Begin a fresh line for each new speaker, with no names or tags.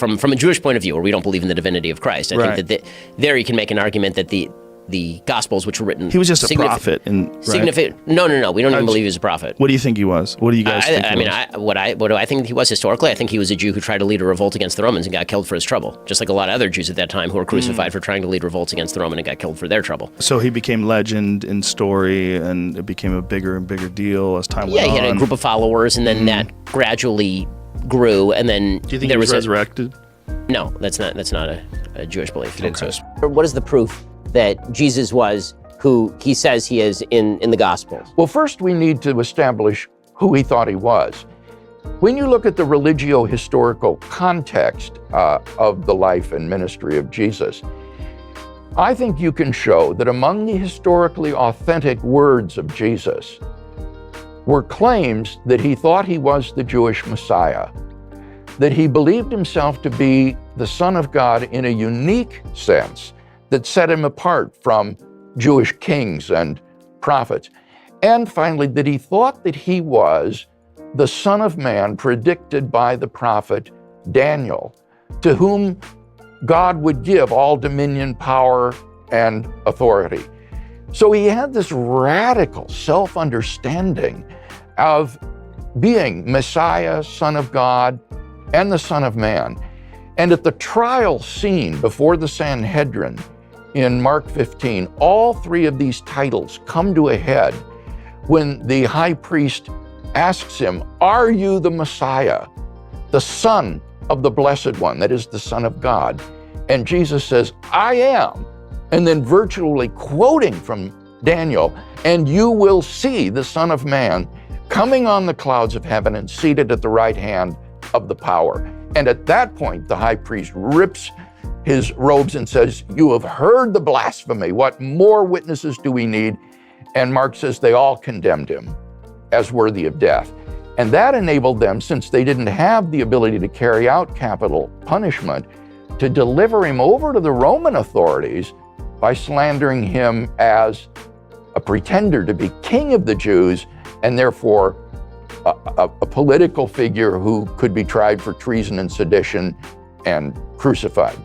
from a Jewish point of view, where we don't believe in the divinity of Christ. I think that there you can make an argument that the Gospels, which were written...
He was just a prophet.
Significant. No. We don't even believe he was a prophet.
What do you think he was? What do you guys think he was?
What do I think he was historically? I think he was a Jew who tried to lead a revolt against the Romans and got killed for his trouble. Just like a lot of other Jews at that time who were crucified for trying to lead revolts against the Roman and got killed for their trouble.
So he became legend in story, and it became a bigger and bigger deal as time went on.
Yeah, he had a group of followers, and then that gradually grew, and then...
Do you think he was resurrected?
No, that's not a Jewish belief. Okay. What is the proof that Jesus was who he says he is in the Gospels?
Well, first we need to establish who he thought he was. When you look at the religio-historical context of the life and ministry of Jesus, I think you can show that among the historically authentic words of Jesus were claims that he thought he was the Jewish Messiah, that he believed himself to be the Son of God in a unique sense that set him apart from Jewish kings and prophets. And finally, that he thought that he was the Son of Man predicted by the prophet Daniel, to whom God would give all dominion, power, and authority. So he had this radical self-understanding of being Messiah, Son of God, and the Son of Man. And at the trial scene before the Sanhedrin in Mark 15, all three of these titles come to a head when the high priest asks him, "Are you the Messiah, the Son of the Blessed One, that is the Son of God?" And Jesus says, "I am." And then virtually quoting from Daniel, "And you will see the Son of Man coming on the clouds of heaven and seated at the right hand of the power." And at that point, the high priest rips his robes and says, "You have heard the blasphemy. What more witnesses do we need?" And Mark says they all condemned him as worthy of death. And that enabled them, since they didn't have the ability to carry out capital punishment, to deliver him over to the Roman authorities by slandering him as a pretender to be king of the Jews, and therefore a political figure who could be tried for treason and sedition and crucified.